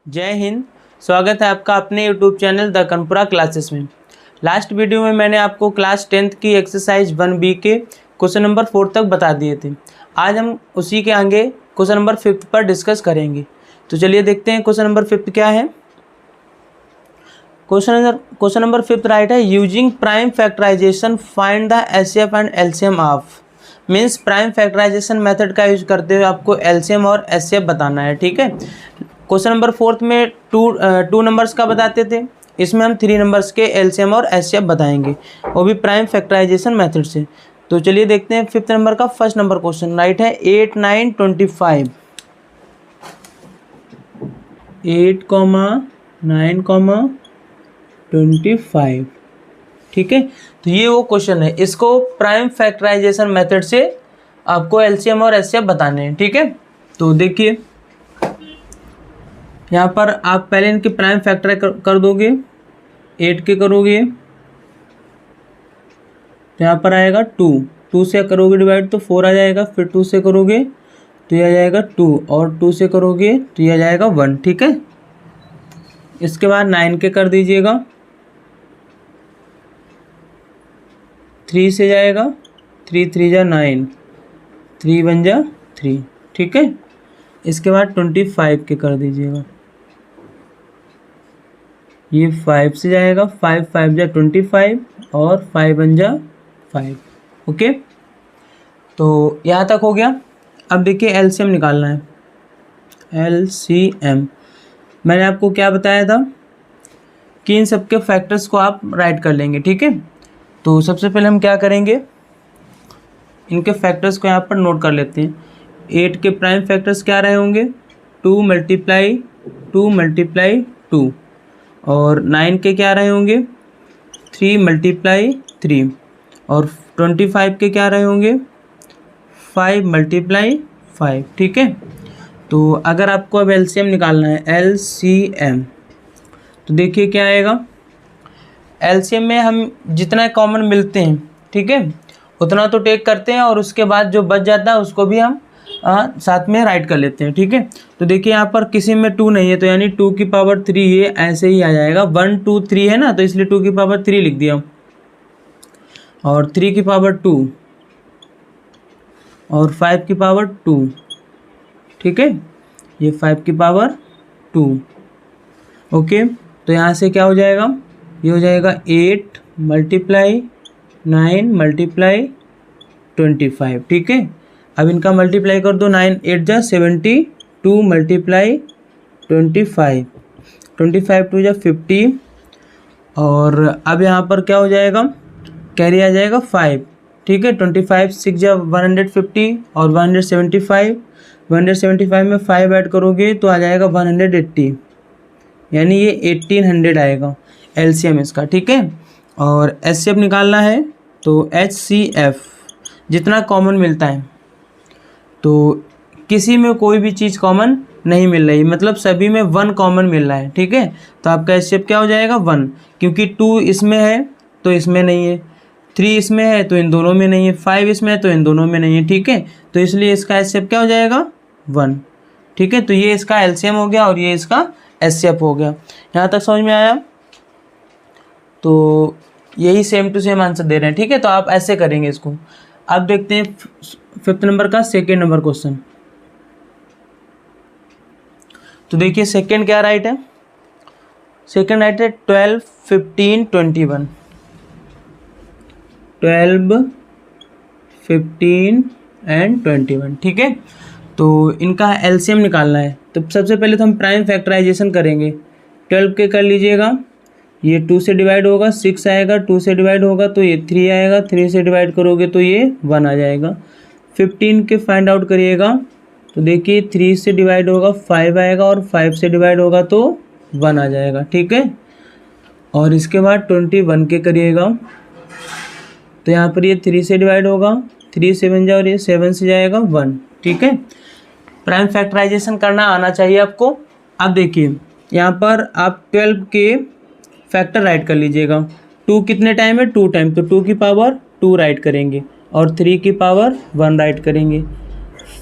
जय हिंद। स्वागत है आपका अपने यूट्यूब चैनल द कनपुरा क्लासेस में। लास्ट वीडियो में मैंने आपको क्लास 10th की एक्सरसाइज 1B के क्वेश्चन नंबर 4 तक बता दिए थे। आज हम उसी के आगे क्वेश्चन नंबर 5 पर डिस्कस करेंगे। तो चलिए देखते हैं क्वेश्चन नंबर 5 क्या है। क्वेश्चन नंबर 5 राइट है, using prime factorisation find the HCF and LCM of. Means prime factorisation method का यूज करते हुए आपको एलसीएम और एचसीएफ बताना है। ठीक है, क्वेश्चन नंबर 4 में टू नंबर्स का बताते थे, इसमें हम 3 नंबर्स के एलसीएम और एचसीएफ बताएंगे, वो भी प्राइम फैक्टराइजेशन मेथड से। तो चलिए देखते हैं 5th नंबर का फर्स्ट नंबर क्वेश्चन राइट है, 8, 9, 25। 8, 9, 25। ठीक है, तो ये वो क्वेश्चन है, इसको प्राइम फैक्टराइजेशन मेथड से आपको एलसीएम और एचसीएफ बताने हैं। ठीक है, तो देखिए यहाँ पर आप पहले इनके प्राइम फैक्टर कर दोगे, 8 के करोगे तो यहाँ पर आएगा 2 से करोगे डिवाइड तो 4 आ जाएगा, फिर 2 से करोगे तो यह आ जाएगा 2 और 2 से करोगे तो यह आ जाएगा 1। ठीक है, इसके बाद 9 के कर दीजिएगा, 3 से जाएगा, 3 3 जा 9, 3 1 जा 3। ठीक है, इसके बाद 25 के कर दीजिएगा, ये 5 से जाएगा, 5 5 जा 25 और 5 1 जा 5। ओके, तो यहाँ तक हो गया। अब देखिए एलसीएम निकालना है। एलसीएम मैंने आपको क्या बताया था कि इन सब के फैक्टर्स को आप राइट कर लेंगे। ठीक है, तो सबसे पहले हम क्या करेंगे, इनके फैक्टर्स को यहाँ पर नोट कर लेते हैं। 8 के प्राइम फैक्टर्स क्या रहे होंगे, 2 मल्टीप्लाई 2 और 9 के क्या रहे होंगे, 3 मल्टीप्लाई 3 और 25 के क्या रहे होंगे, 5 मल्टीप्लाई 5। ठीक है, तो अगर आपको अब एलसीएम निकालना है, एलसीएम, तो देखिए क्या आएगा। एलसीएम में हम जितना कॉमन मिलते हैं, ठीक है, उतना तो टेक करते हैं और उसके बाद जो बच जाता है उसको भी हम साथ में राइट कर लेते हैं। ठीक है, तो देखिए यहाँ पर किसी में 2 नहीं है, तो यानी 2 की पावर 3 ये ऐसे ही आ जाएगा। 1 2 3 है ना, तो इसलिए 2 की पावर 3 लिख दिया और 3 की पावर 2 और 5 की पावर 2। ठीक है, ये 5 की पावर 2। ओके, तो यहाँ से क्या हो जाएगा, ये हो जाएगा 8 मल्टीप्लाई 9 मल्टीप्लाई 25। ठीक है, अब इनका मल्टीप्लाई कर दो, 9 8 जा 72 मल्टीप्लाई 25, 25 2 जा 50 और अब यहाँ पर क्या हो जाएगा, कैरी आ जाएगा 5। ठीक है, 25 6 जा 150 और 175 में 5 ऐड करोगे तो आ जाएगा 180, यानी ये 1800 आएगा एलसीएम इसका। ठीक है, और एचसीएफ निकालना है तो एचसीएफ जितना कॉमन मिलता है, तो किसी में कोई भी चीज़ कॉमन नहीं मिल रही, मतलब सभी में 1 कॉमन मिल रहा है। ठीक है, तो आपका एचसीएफ क्या हो जाएगा 1, क्योंकि 2 इसमें है तो इसमें नहीं है, 3 इसमें है तो इन दोनों में नहीं है, 5 इसमें है तो इन दोनों में नहीं है। ठीक है, तो इसलिए इसका एचसीएफ क्या हो जाएगा 1। ठीक है, तो ये इसका एलसीएम हो गया और ये इसका एचसीएफ हो गया। यहाँ तक समझ में आया, तो यही सेम टू सेम आंसर दे रहे हैं। ठीक है, तो आप ऐसे करेंगे इसको। अब देखते हैं 5th नंबर का सेकेंड नंबर क्वेश्चन। तो देखिए सेकेंड क्या राइट है, सेकेंड राइट है 12, 15, 21। 12, 15 एंड 21। ठीक है, तो इनका एलसीएम निकालना है। तो सबसे पहले तो हम प्राइम फैक्टराइजेशन करेंगे। 12 के कर लीजिएगा, ये 2 से डिवाइड होगा, 6 आएगा, 2 से डिवाइड होगा तो ये 3 आएगा, 3 से डिवाइड करोगे तो ये 1 आ जाएगा। 15 के फाइंड आउट करिएगा, तो देखिए 3 से डिवाइड होगा 5 आएगा और 5 से डिवाइड होगा तो 1 आ जाएगा। ठीक है, और इसके बाद 21 के करिएगा, तो यहाँ पर ये 3 से डिवाइड होगा, 3 7 जा और ये 7 से जाएगा 1। ठीक है, प्राइम फैक्टराइजेशन करना आना चाहिए आपको। अब देखिए यहाँ पर आप 12 के फैक्टर राइट कर लीजिएगा। 2 कितने टाइम है, 2 टाइम, तो 2 की पावर 2 राइट करेंगे और 3 की पावर 1 राइट करेंगे।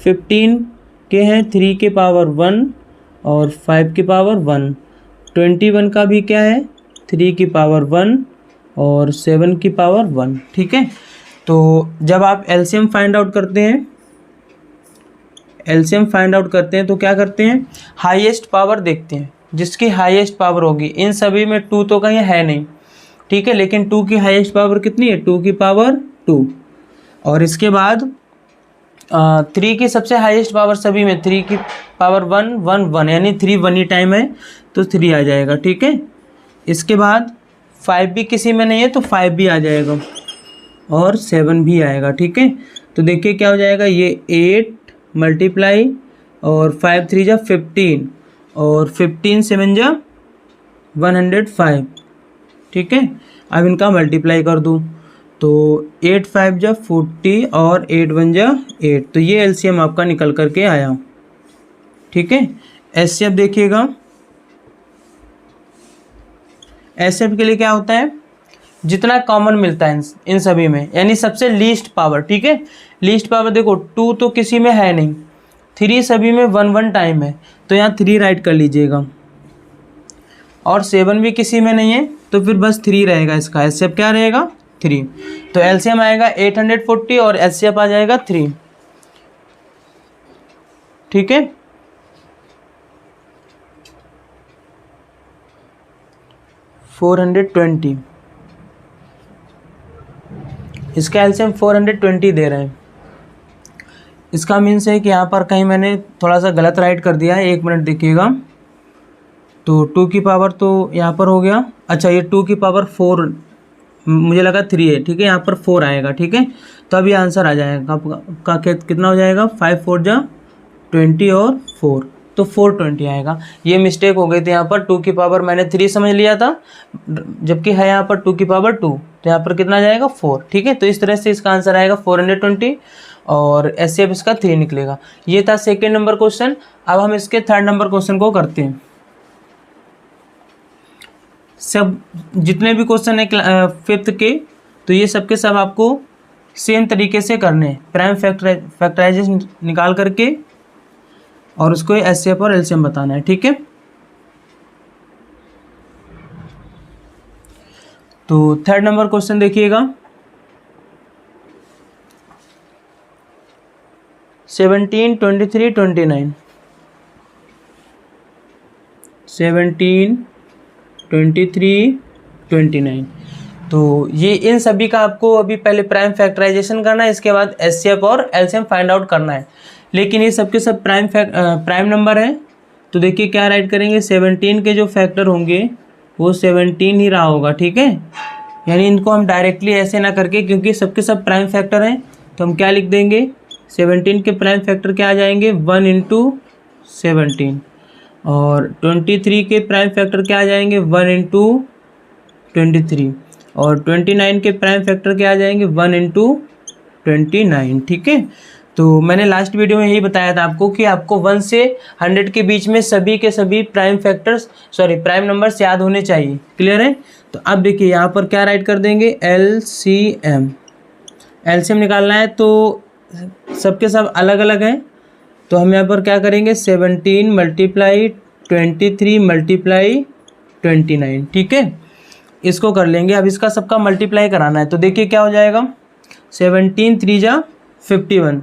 15 के हैं 3 के पावर 1 और 5 की पावर 1। 21 का भी क्या है, 3 की पावर 1 और 7 की पावर 1। ठीक है, तो जब आप एलसीएम फाइंड आउट करते हैं तो क्या करते हैं, हाईएस्ट पावर देखते हैं, जिसकी हाईएस्ट पावर होगी। इन सभी में 2 तो कहीं है नहीं, ठीक है, लेकिन 2 की हाईएस्ट पावर कितनी है, 2 की पावर 2। और इसके बाद 3 की सबसे हाईएस्ट पावर सभी में, 3 की पावर 1 1 1, यानी 3 1 ही टाइम है तो 3 आ जाएगा। ठीक है, इसके बाद 5 भी किसी में नहीं है तो 5 भी आ जाएगा और 7 भी आएगा। ठीक है, तो देखिए क्या हो जाएगा, ये 8 मल्टीप्लाई और 5 3 जा 15 और 15 7 जा 105। ठीक है, अब इनका मल्टीप्लाई कर दूँ तो 8 5 जा 40 और 8 1 जा 8, तो ये एलसीएम आपका निकल करके आया। ठीक है, एचसीएफ देखिएगा, एचसीएफ के लिए क्या होता है, जितना कॉमन मिलता है इन सभी में, यानी सबसे लीस्ट पावर। ठीक है, लीस्ट पावर देखो 2 तो किसी में है नहीं, 3 सभी में 1 1 टाइम है तो यहाँ 3 राइट कर लीजिएगा, और 7 भी किसी में नहीं है तो फिर बस 3 रहेगा। इसका एचसीएफ क्या रहेगा, 3। तो एलसीएम आएगा 840 और एचसीएफ आ जाएगा 3। ठीक है, $420, इसका एलसीएम 420 दे रहे हैं। इसका मीन्स है कि यहाँ पर कहीं मैंने थोड़ा सा गलत राइट कर दिया है, 1 मिनट देखिएगा। तो 2 की पावर तो यहाँ पर हो गया, अच्छा ये 2 की पावर 4, मुझे लगा 3 है। ठीक है, यहाँ पर 4 आएगा। ठीक है, तो अब ये आंसर आ जाएगा आपका कितना हो जाएगा, 5 4 जा 20 और 4, तो 420 आएगा। ये मिस्टेक हो गई थी, यहाँ पर 2 की पावर मैंने 3 समझ लिया था, जबकि है यहाँ पर 2 की पावर 2, तो यहाँ पर कितना जाएगा 4। ठीक है, तो इस तरह से इसका आंसर आएगा 420 और एचसीएफ इसका 3 निकलेगा। ये था सेकेंड नंबर क्वेश्चन। अब हम इसके थर्ड नंबर क्वेश्चन को करते हैं। सब जितने भी क्वेश्चन है फिफ्थ के, तो ये सब के सब आपको सेम तरीके से करने हैं, प्राइम फैक्टराइजेशन निकाल करके और उसको एचसीएफ और एलसीएम बताना है। ठीक है, तो थर्ड नंबर क्वेश्चन देखिएगा, 17 23 29, 17 23 29। तो ये इन सभी का आपको अभी पहले प्राइम फैक्टराइजेशन करना है, इसके बाद एचसीएफ और एलसीएम फाइंड आउट करना है। लेकिन ये सबके सब प्राइम नंबर है, तो देखिए क्या राइट करेंगे, 17 के जो फैक्टर होंगे वो 17 ही रहा होगा। ठीक है, यानी इनको हम डायरेक्टली ऐसे ना करके, क्योंकि सबके सब प्राइम फैक्टर हैं, तो हम क्या लिख देंगे, 17 के प्राइम फैक्टर क्या आ जाएंगे, 1 इंटू 17, और 23 के प्राइम फैक्टर क्या आ जाएंगे, 1 इंटू 23, और 29 के प्राइम फैक्टर क्या आ जाएंगे, 1 इंटू 29। ठीक है, तो मैंने लास्ट वीडियो में यही बताया था आपको कि आपको 1 से 100 के बीच में सभी के सभी प्राइम नंबर्स याद होने चाहिए। क्लियर है, तो अब देखिए यहाँ पर क्या राइट कर देंगे, एलसीएम निकालना है, तो सबके सब अलग अलग हैं, तो हम यहाँ पर क्या करेंगे, 17 मल्टीप्लाई 23 मल्टीप्लाई 29। ठीक है, इसको कर लेंगे। अब इसका सबका मल्टीप्लाई कराना है, तो देखिए क्या हो जाएगा, 17 3 जा 51,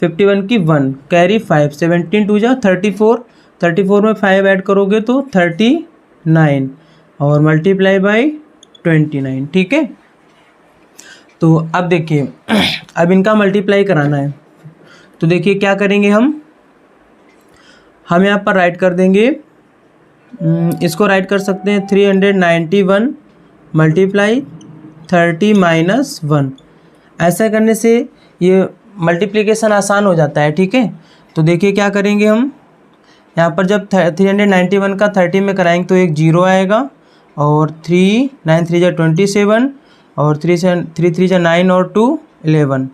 51 की 1 कैरी 5, 17 2 जा 34, 34 में 5 ऐड करोगे तो 39 और मल्टीप्लाई बाई 29। ठीक है, तो अब देखिए अब इनका मल्टीप्लाई कराना है, तो देखिए क्या करेंगे, हम यहाँ पर राइट कर देंगे, इसको राइट कर सकते हैं 391 मल्टीप्लाई 30 माइनस 1। ऐसा करने से ये मल्टीप्लिकेशन आसान हो जाता है। ठीक है, तो देखिए क्या करेंगे, हम यहाँ पर जब 391 का 30 में कराएंगे तो एक 0 आएगा, और 3 9 3 जा 27, और 3 3 जा 9 और 2 11,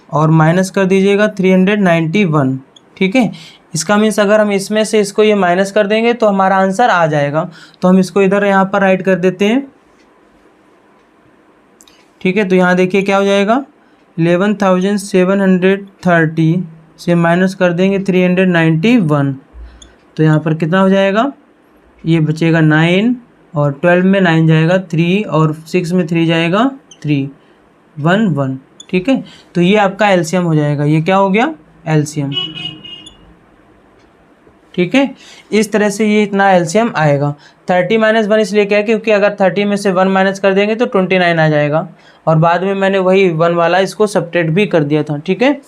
और माइनस कर दीजिएगा 391। ठीक है, इसका मीन्स अगर हम इसमें से इसको ये माइनस कर देंगे तो हमारा आंसर आ जाएगा, तो हम इसको इधर यहाँ पर राइट कर देते हैं। ठीक है, तो यहाँ देखिए क्या हो जाएगा, 11,730 से माइनस कर देंगे 391, तो यहाँ पर कितना हो जाएगा, ये बचेगा 9 और 12 में 9 जाएगा 3 और 6 में 3 जाएगा 3, 1 1। ठीक है, तो ये आपका एलसीएम हो जाएगा। ये क्या हो गया, एलसीएम। ठीक है, इस तरह से ये इतना एलसीएम आएगा। 30 - 1 इसलिए क्या है, क्योंकि अगर 30 में से 1 माइनस कर देंगे तो 29 आ जाएगा, और बाद में मैंने वही 1 वाला इसको सब्ट्रैक्ट भी कर दिया था। ठीक है,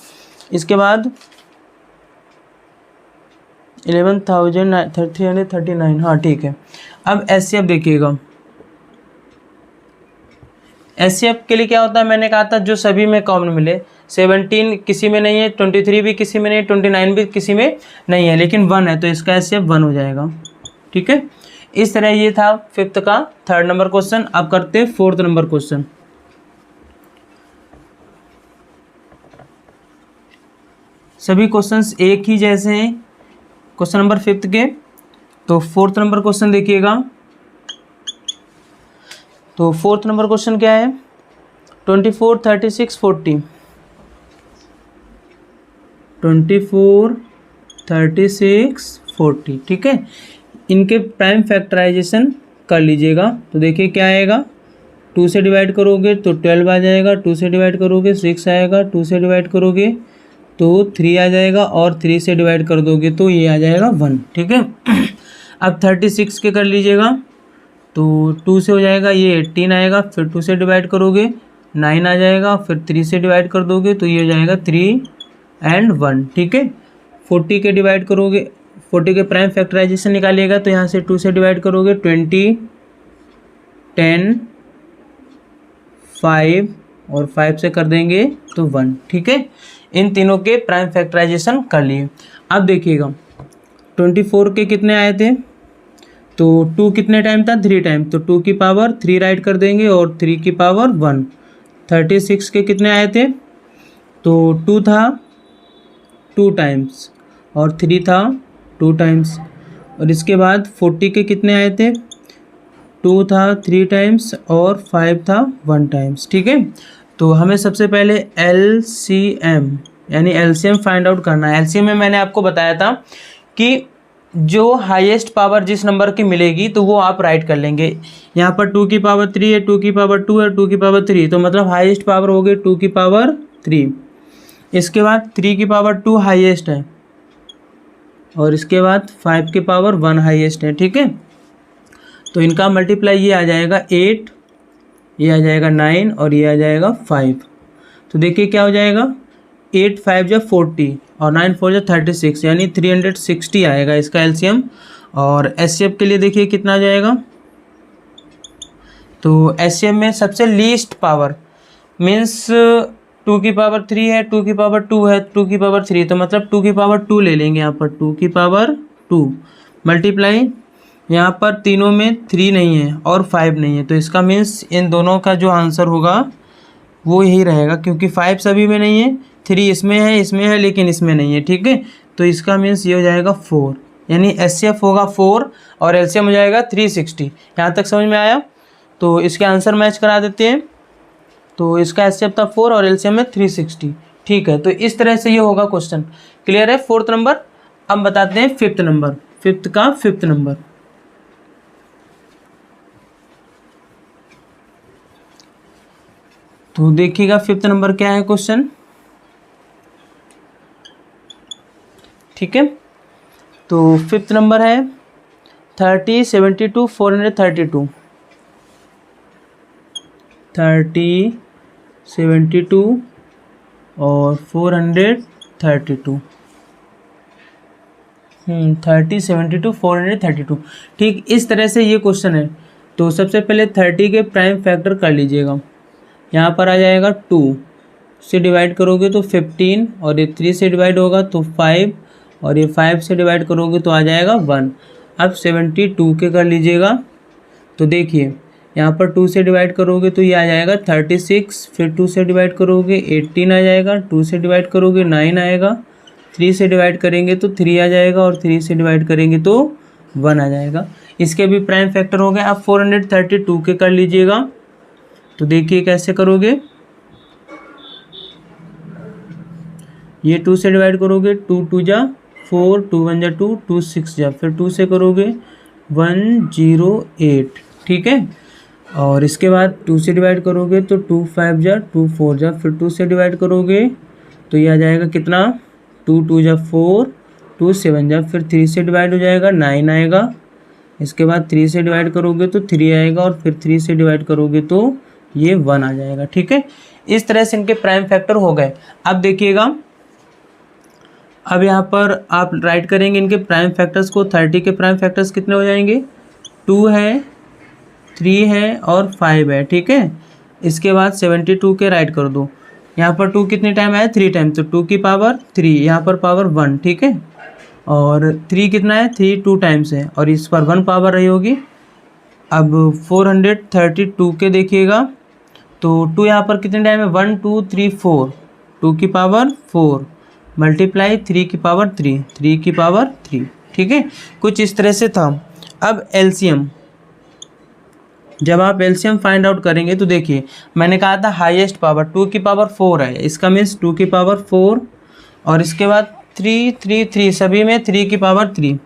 इसके बाद 11,339। हाँ ठीक है, अब एचसीएफ देखिएगा। एचसीएफ के लिए क्या होता है, मैंने कहा था जो सभी में कॉमन मिले। 17 किसी में नहीं है, 23 भी किसी में नहीं, 29 भी किसी में नहीं है, लेकिन 1 है, तो इसका एचसीएफ 1 हो जाएगा। ठीक है, इस तरह ये था 5th का 3rd नंबर क्वेश्चन। अब करते हैं 4th नंबर क्वेश्चन। सभी क्वेश्चंस एक ही जैसे हैं क्वेश्चन नंबर 5th के। तो 4th नंबर क्वेश्चन देखिएगा। तो 4th नंबर क्वेश्चन क्या है, 24, 36, 40। 24, 36, 40। ठीक है, इनके प्राइम फैक्टराइजेशन कर लीजिएगा। तो देखिए क्या आएगा, 2 से डिवाइड करोगे तो 12 आ जाएगा, 2 से डिवाइड करोगे 6 आएगा, 2 से डिवाइड करोगे तो 3 आ जाएगा, और 3 से डिवाइड कर दोगे तो ये आ जाएगा 1। ठीक है, अब 36 के कर लीजिएगा। तो 2 से हो जाएगा ये 18 आएगा, फिर 2 से डिवाइड करोगे 9 आ जाएगा, फिर 3 से डिवाइड कर दोगे तो ये हो जाएगा 3 और 1। ठीक है, 40 के डिवाइड करोगे, 40 के प्राइम फैक्टराइजेशन निकालिएगा, तो यहाँ से 2 से डिवाइड करोगे 20, 10, 5 और 5 से कर देंगे तो 1। ठीक है, इन तीनों के प्राइम फैक्टराइजेशन कर लिए। अब देखिएगा 24 के कितने आए थे, तो 2 कितने टाइम था, 3 टाइम, तो 2 की पावर 3 राइट कर देंगे और 3 की पावर 1। 36 के कितने आए थे, तो 2 था 2 टाइम्स और 3 था 2 टाइम्स। और इसके बाद 40 के कितने आए थे, 2 था 3 टाइम्स और 5 था 1 टाइम्स। ठीक है, तो हमें सबसे पहले एलसीएम यानी एलसीएम फाइंड आउट करना है। एलसीएम में मैंने आपको बताया था कि जो हाईएस्ट पावर जिस नंबर की मिलेगी तो वो आप राइट कर लेंगे। यहाँ पर 2 की पावर 3 है, 2 की पावर 2 है, 2 की पावर 3, तो मतलब हाईएस्ट पावर हो गई 2 की पावर 3। इसके बाद 3 की पावर 2 हाईएस्ट है, और इसके बाद 5 की पावर 1 हाईएस्ट है। ठीक है, तो इनका मल्टीप्लाई ये आ जाएगा 8, ये आ जाएगा 9 और ये आ जाएगा 5। तो देखिए क्या हो जाएगा, 8 5 जा 40 और 9 4 जा 36, यानी 360 आएगा इसका एलसीएम। और एचसीएफ के लिए देखिए कितना आ जाएगा, तो एचसीएफ में सबसे लीस्ट पावर मीन्स 2 की पावर 3 है, 2 की पावर 2 है, 2 की पावर 3, तो मतलब 2 की पावर 2 ले लेंगे यहाँ पर, 2 की पावर 2 मल्टीप्लाई, यहाँ पर तीनों में 3 नहीं है और 5 नहीं है, तो इसका मीन्स इन दोनों का जो आंसर होगा वो यही रहेगा, क्योंकि 5 सभी में नहीं है, 3 इसमें है लेकिन इसमें नहीं है। ठीक है, तो इसका मीन्स ये हो जाएगा 4, यानी एचसीएफ होगा 4 और एलसीएम हो जाएगा 360। यहाँ तक समझ में आया, तो इसके आंसर मैच करा देते हैं। तो इसका एचसीएफ था 4 और एलसीएम में 360। ठीक है, तो इस तरह से ये होगा क्वेश्चन। क्लियर है 4th नंबर। अब बताते हैं 5th नंबर, 5th का 5th नंबर। तो देखिएगा 5th नंबर क्या है क्वेश्चन। ठीक है, तो 5th नंबर है 30, 72, 432। 30, 72 और 432। 30, 72, 432। ठीक, इस तरह से ये क्वेश्चन है। तो सबसे पहले 30 के प्राइम फैक्टर कर लीजिएगा। यहाँ पर आ जाएगा 2 से डिवाइड करोगे तो 15, और ये 3 से डिवाइड होगा तो 5, और ये 5 से डिवाइड करोगे तो आ जाएगा 1। अब 72 के कर लीजिएगा। तो देखिए यहाँ पर 2 से डिवाइड करोगे तो ये आ जाएगा 36, फिर 2 से डिवाइड करोगे 18 आ जाएगा, 2 से डिवाइड करोगे 9 आएगा, 3 से डिवाइड करेंगे तो 3 आ जाएगा, और 3 से डिवाइड करेंगे तो 1 आ जाएगा। इसके भी प्राइम फैक्टर हो गए। अब 432 के कर लीजिएगा। तो देखिए कैसे करोगे, ये 2 से डिवाइड करोगे, 2 2 जा 4, 2 1 जा 2, 2 6 जा, फिर 2 से करोगे 108, ठीक है। और इसके बाद 2 से डिवाइड करोगे तो 2 5 जा, 2 4 जा, फिर 2 से डिवाइड करोगे तो ये आ जाएगा कितना, 2 2 जा 4, 2 7 जा, फिर 3 से डिवाइड हो जाएगा 9 आएगा। इसके बाद 3 से डिवाइड करोगे तो 3 आएगा, और फिर 3 से डिवाइड करोगे तो ये 1 आ जाएगा, ठीक है। इस तरह से इनके प्राइम फैक्टर हो गए। अब देखिएगा, अब यहाँ पर आप राइट करेंगे इनके प्राइम फैक्टर्स को। 30 के प्राइम फैक्टर्स कितने हो जाएंगे, 2 है, 3 है और 5 है, ठीक है। इसके बाद 72 के राइट कर दो। यहाँ पर 2 कितने टाइम आया, 3 टाइम, तो 2 की पावर 3, यहाँ पर पावर 1, ठीक है। और 3 कितना है, 3 2 टाइम्स है, और इस पर 1 पावर रही होगी। अब 432 के देखिएगा, तो 2 यहाँ पर कितने टाइम है, 1 2 3 4, 2 की पावर 4 मल्टीप्लाई 3 की पावर 3, 3 की पावर 3, ठीक है। कुछ इस तरह से था। अब एलसीएम, जब आप एलसीएम फाइंड आउट करेंगे तो देखिए, मैंने कहा था हाईएस्ट पावर 2 की पावर 4 है, इसका मीन्स 2 की पावर 4, और इसके बाद 3 3 3, सभी में 3 की पावर 3,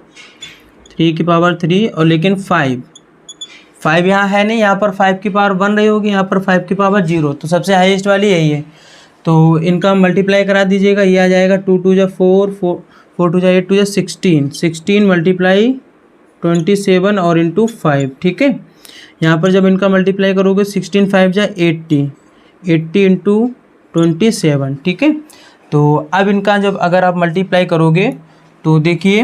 3 की पावर 3, और लेकिन 5 यहाँ है नहीं, यहाँ पर 5 की पावर 1 रही होगी, यहाँ पर 5 की पावर 0, तो सबसे हाईएस्ट वाली यही है। तो इनका मल्टीप्लाई करा दीजिएगा, ये आ जाएगा 2 2 जा 4, 4 2 जा 8, 2 जा 16, 16 मल्टीप्लाई 27 और इंटू 5, ठीक है। यहाँ पर जब इनका मल्टीप्लाई करोगे 16 5 जा 80, 80 इंटू 27, ठीक है। तो अब इनका जब अगर आप मल्टीप्लाई करोगे तो देखिए,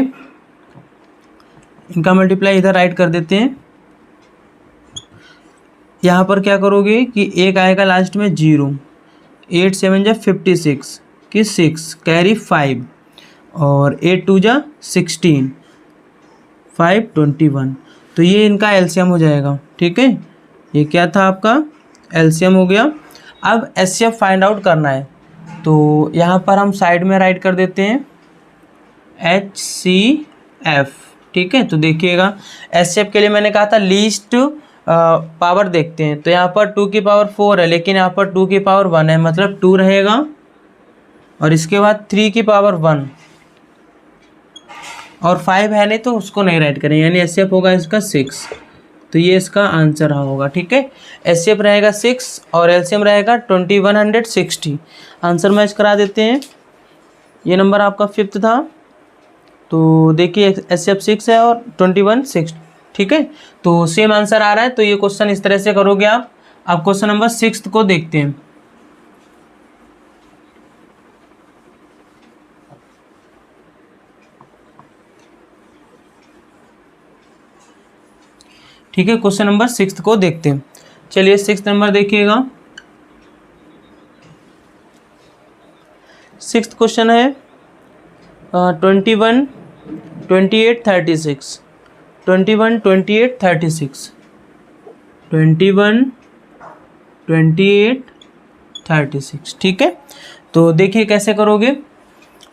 इनका मल्टीप्लाई इधर राइट कर देते हैं। यहाँ पर क्या करोगे कि एक आएगा लास्ट में 0, 8 7 जा 56 की 6 कैरी 5, और 8 2 जा 16, 5 21, तो ये इनका एलसीएम हो जाएगा, ठीक है। ये क्या था, आपका एलसीएम हो गया। अब एचसीएफ फाइंड आउट करना है, तो यहाँ पर हम साइड में राइट कर देते हैं HCF, ठीक है। तो देखिएगा, एचसीएफ के लिए मैंने कहा था लीस्ट पावर देखते हैं, तो यहाँ पर 2 की पावर 4 है, लेकिन यहाँ पर 2 की पावर 1 है, मतलब 2 रहेगा, और इसके बाद 3 की पावर 1 और 5 है नहीं, तो उसको नहीं राइट करें, यानी एचसीएफ होगा इसका 6, तो ये इसका आंसर होगा, ठीक है। एचसीएफ रहेगा 6 और एलसीएम रहेगा 2160। आंसर मैच करा देते हैं। ये नंबर आपका 5th था, तो देखिए एचसीएफ 6 है और 2160, ठीक है। तो सेम आंसर आ रहा है, तो ये क्वेश्चन इस तरह से करोगे आप। अब क्वेश्चन नंबर 6 को देखते हैं। ठीक है, क्वेश्चन नंबर 6 को देखते हैं। चलिए 6 नंबर देखिएगा। 6th क्वेश्चन है 21 28 36, 21 28 36, 21 28 36, ठीक है। तो देखिए कैसे करोगे,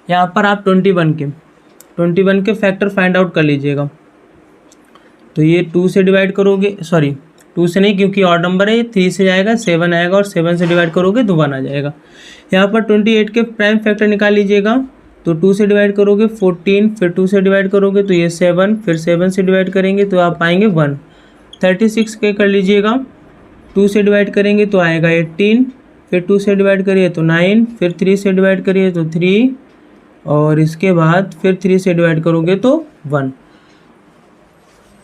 यहाँ पर आप 21 के फैक्टर फाइंड आउट कर लीजिएगा। तो ये 2 से डिवाइड करोगे, सॉरी 2 से नहीं, क्योंकि ऑड नंबर है, 3 से जाएगा 7 आएगा, और 7 से डिवाइड करोगे तो 1 आ जाएगा। यहाँ पर 28 के प्राइम फैक्टर निकाल लीजिएगा। तो 2 से डिवाइड करोगे 14, फिर 2 से डिवाइड करोगे तो ये 7, फिर 7 से डिवाइड करेंगे तो आप पाएंगे 1। 36 के कर लीजिएगा, 2 से डिवाइड करेंगे तो आएगा 18, फिर 2 से डिवाइड करिए तो 9, फिर 3 से डिवाइड करिए तो 3, और इसके बाद फिर 3 से डिवाइड करोगे तो 1,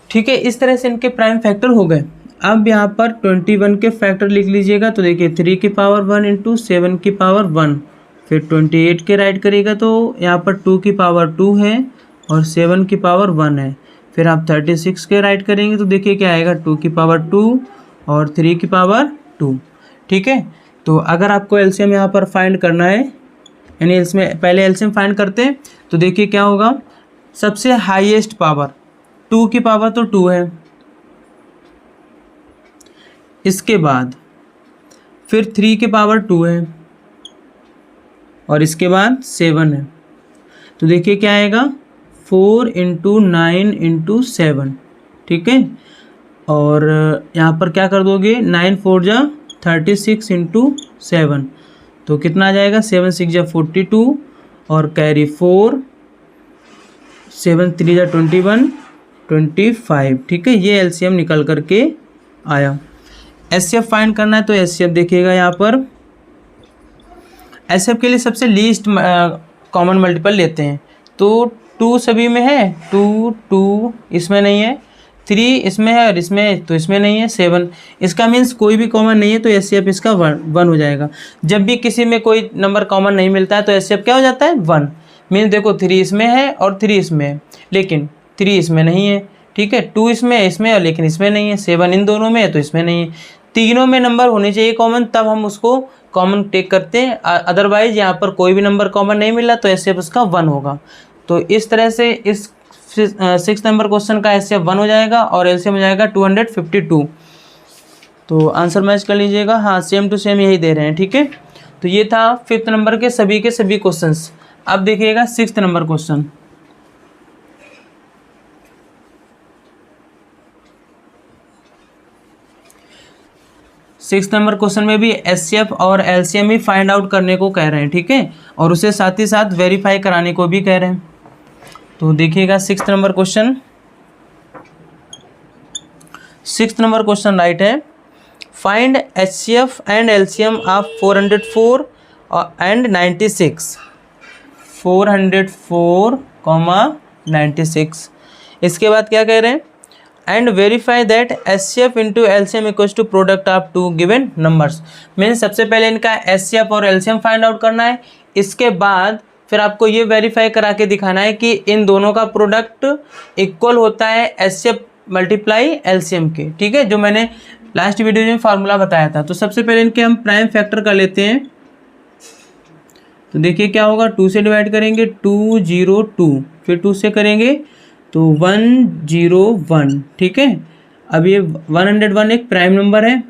ठीक है। इस तरह से इनके प्राइम फैक्टर हो गए। अब यहाँ पर 21 के फैक्टर लिख लीजिएगा। तो देखिए 3 की पावर 1 इंटू 7 की पावर 1, फिर 28 के राइट करिएगा तो यहाँ पर 2 की पावर 2 है और 7 की पावर 1 है। फिर आप 36 के राइट करेंगे तो देखिए क्या आएगा, 2 की पावर 2 और 3 की पावर 2, ठीक है। तो अगर आपको एलसीएम यहाँ पर फाइंड करना है, यानी इसमें पहले एलसीएम फाइंड करते हैं, तो देखिए क्या होगा, सबसे हाईएस्ट पावर 2 की पावर तो 2 है, इसके बाद फिर 3 की पावर 2 है, और इसके बाद 7 है। तो देखिए क्या आएगा, 4 इंटू 9 इंटू 7, ठीक है। और यहाँ पर क्या कर दोगे, 9 4 जा 36 इंटू 7, तो कितना आ जाएगा, 7 6 जा 42 और कैरी 4, 7 3 जा 21 25, ठीक है। ये एलसीएम निकल करके आया। एचसीएफ फाइंड करना है तो एचसीएफ देखिएगा यहाँ पर। एचसीएफ के लिए सबसे लीस्ट कॉमन मल्टीपल लेते हैं, तो 2 सभी में है, 2 इसमें नहीं है, 3 इसमें है और इसमें तो इसमें नहीं है, 7 इसका मीन्स कोई भी कॉमन नहीं है, तो एचसीएफ इसका 1 हो जाएगा। जब भी किसी में कोई नंबर कॉमन नहीं मिलता है तो एचसीएफ क्या हो जाता है 1। मीन्स देखो 3 इसमें है और 3 इसमें है, लेकिन 3 इसमें नहीं है, ठीक है। 2 इसमें है, इसमें और लेकिन इसमें नहीं है। 7 इन दोनों में है तो इसमें नहीं है। तीनों में नंबर होने चाहिए कॉमन, तब हम उसको कॉमन टेक करते हैं। अदरवाइज यहाँ पर कोई भी नंबर कॉमन नहीं मिला तो एचसीएफ उसका 1 होगा। तो इस तरह से इस 6 नंबर क्वेश्चन का एचसीएफ 1 हो जाएगा और एलसीएम हो जाएगा 252। तो आंसर मैच कर लीजिएगा। हाँ, सेम टू सेम यही दे रहे हैं, ठीक है। तो ये था 5th नंबर के सभी क्वेश्चंस। अब देखिएगा 6th number question. Six number question में भी एचसीएफ और एलसीएम ही फाइंड आउट करने को कह रहे हैं, ठीक है, और उसे साथ ही साथ वेरीफाई कराने को भी कह रहे हैं। तो देखिएगा 6th number question. 6th number question right है, find HCF and LCM of 404 and 96। 404, 96। इसके बाद क्या कह रहे हैं, and verify that HCF into LCM equals to product of 2 given numbers. Means सबसे पहले इनका एचसीएफ और एलसीएम फाइंड आउट करना है। इसके बाद फिर आपको ये वेरीफाई करा के दिखाना है कि इन दोनों का प्रोडक्ट इक्वल होता है एचसीएफ मल्टीप्लाई एलसीएम के, ठीक है, जो मैंने लास्ट वीडियो में फार्मूला बताया था। तो सबसे पहले इनके हम प्राइम फैक्टर कर लेते हैं। तो देखिए क्या होगा, 2 से डिवाइड करेंगे 202, फिर 2 से करेंगे तो 101, ठीक है। अब ये 101 एक प्राइम नंबर है,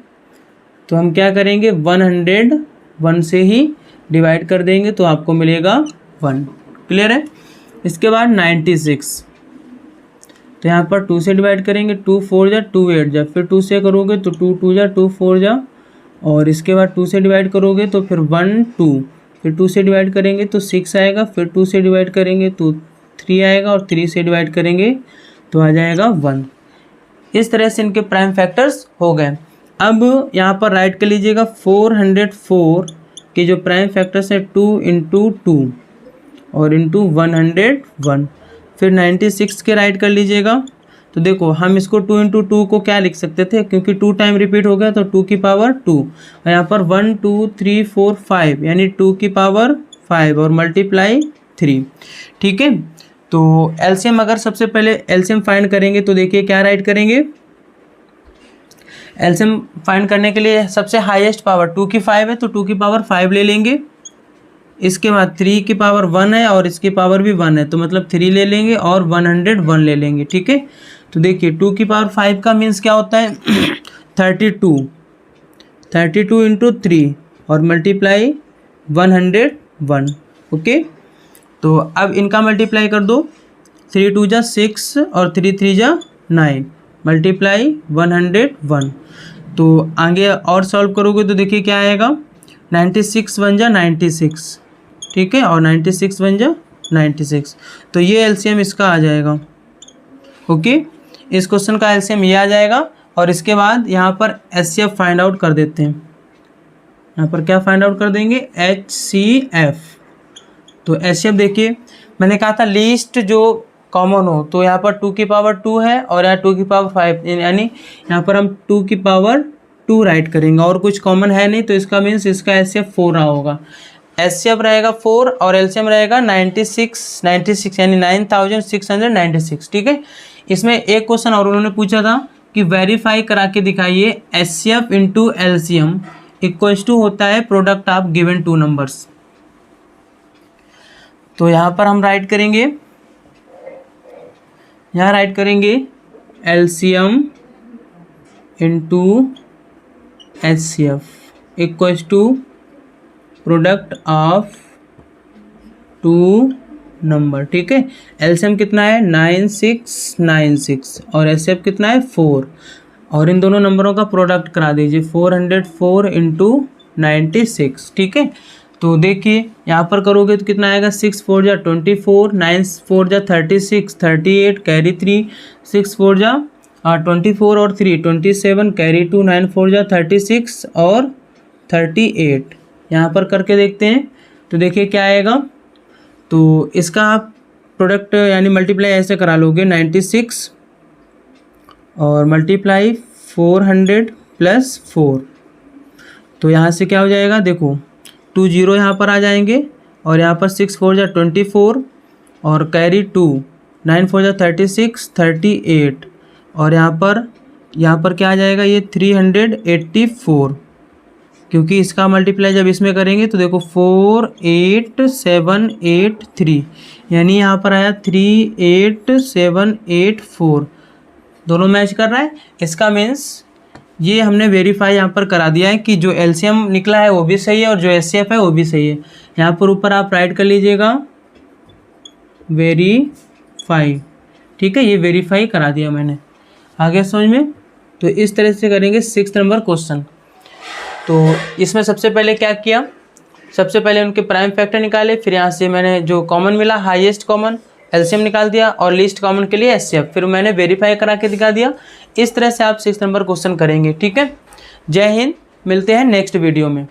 तो हम क्या करेंगे 101 से ही डिवाइड कर देंगे तो आपको मिलेगा 1। क्लियर है। इसके बाद 96, तो यहाँ पर 2 से डिवाइड करेंगे, 2 4 जा 2 8 जा, फिर 2 से करोगे तो 2 2 जा 2 4 जा, और इसके बाद 2 से डिवाइड करोगे तो फिर 1 2, फिर 2 से डिवाइड करेंगे तो 6 आएगा, फिर 2 से डिवाइड करेंगे तो 3 आएगा, और 3 से डिवाइड करेंगे तो आ जाएगा 1। इस तरह से इनके प्राइम फैक्टर्स हो गए। अब यहाँ पर राइट कर लीजिएगा 404 के जो प्राइम फैक्टर्स है 2 × 2 और इंटू 101, फिर 96 के राइट कर लीजिएगा। तो देखो हम इसको 2 × 2 को क्या लिख सकते थे, क्योंकि 2 टाइम रिपीट हो गया तो 2 की पावर 2, और यहाँ पर 1 2 3 4 5 यानी 2 की पावर 5 और मल्टीप्लाई 3, ठीक है। तो एलसीएम अगर सबसे पहले एलसीएम फाइंड करेंगे तो देखिए क्या राइट करेंगे। एलसीएम फाइंड करने के लिए सबसे हाईएस्ट पावर 2 की 5 है तो 2 की पावर 5 ले लेंगे। इसके बाद 3 की पावर 1 है और इसकी पावर भी 1 है, तो मतलब 3 ले लेंगे और 101 ले लेंगे, ठीक है। तो देखिए 2 की पावर 5 का मीन्स क्या होता है 32 × 3 और मल्टीप्लाई 101, ओके। तो अब इनका मल्टीप्लाई कर दो, 3 2 जा 6 और 3 3 जा 9, मल्टीप्लाई 101। तो आगे और सॉल्व करोगे तो देखिए क्या आएगा, 96 1 जा 96, ठीक है, और 96 1 जा 96। तो ये एलसीएम इसका आ जाएगा, ओके। इस क्वेश्चन का एलसीएम ये आ जाएगा। और इसके बाद यहाँ पर एचसीएफ फाइंड आउट कर देते हैं। यहाँ पर क्या फाइंड आउट कर देंगे, एचसीएफ। तो एचसीएफ देखिए मैंने कहा था लीस्ट जो कॉमन हो, तो यहाँ पर 2 की पावर 2 है और यहाँ 2 की पावर 5, यानी यहाँ पर हम 2 की पावर 2 राइट करेंगे और कुछ कॉमन है नहीं, तो इसका मीन्स इसका एचसीएफ 4 रहा होगा। एचसीएफ रहेगा 4 और एलसीएम रहेगा 96 यानी 9696, ठीक है। इसमें एक क्वेश्चन और उन्होंने पूछा था कि वेरीफाई करा के दिखाइए HCF into LCM equals to होता है प्रोडक्ट ऑफ गिवन 2 नंबर्स। तो यहाँ पर हम राइट करेंगे, यहाँ राइट करेंगे LCM into HCF equals to product of 2 number, ठीक है। एलसीएम कितना है 9696 और एचसीएफ कितना है 4, और इन दोनों नंबरों का प्रोडक्ट करा दीजिए 404 × 96, ठीक है। तो देखिए यहाँ पर करोगे तो कितना आएगा, 6 4 जा 24, 9 4 जा 36, 38 कैरी 3, 6 4 जा 24 और 3 27 कैरी 2, 9 4 जा 36 और 38। यहाँ पर करके देखते हैं तो देखिए क्या आएगा। तो इसका आप प्रोडक्ट यानी मल्टीप्लाई ऐसे करा लोगे, 96 और मल्टीप्लाई 400 प्लस 4। तो यहाँ से क्या हो जाएगा, देखो 2 0 यहाँ पर आ जाएंगे और यहाँ पर 6 4 जा 24 और कैरी 2, 9 4 जा 36, 38 और यहाँ पर क्या आ जाएगा, ये 384, क्योंकि इसका मल्टीप्लाई जब इसमें करेंगे तो देखो 48783, यानी यहाँ पर आया 38784, दोनों मैच कर रहा है। इसका मीन्स ये हमने वेरीफाई यहाँ पर करा दिया है कि जो एलसीएम निकला है वो भी सही है और जो एचसीएफ है वो भी सही है। यहाँ पर ऊपर आप राइट कर लीजिएगा वेरीफाई, ठीक है, ये वेरीफाई करा दिया मैंने। आगे समझ में? तो इस तरह से करेंगे 6 नंबर क्वेश्चन। तो इसमें सबसे पहले क्या किया, सबसे पहले उनके प्राइम फैक्टर निकाले, फिर यहाँ से मैंने जो कॉमन मिला हाईएस्ट कॉमन एलसीएम निकाल दिया और लीस्ट कॉमन के लिए एचसीएफ, फिर मैंने वेरीफाई करा के दिखा दिया। इस तरह से आप 6 नंबर क्वेश्चन करेंगे, ठीक है। जय हिंद, मिलते हैं नेक्स्ट वीडियो में।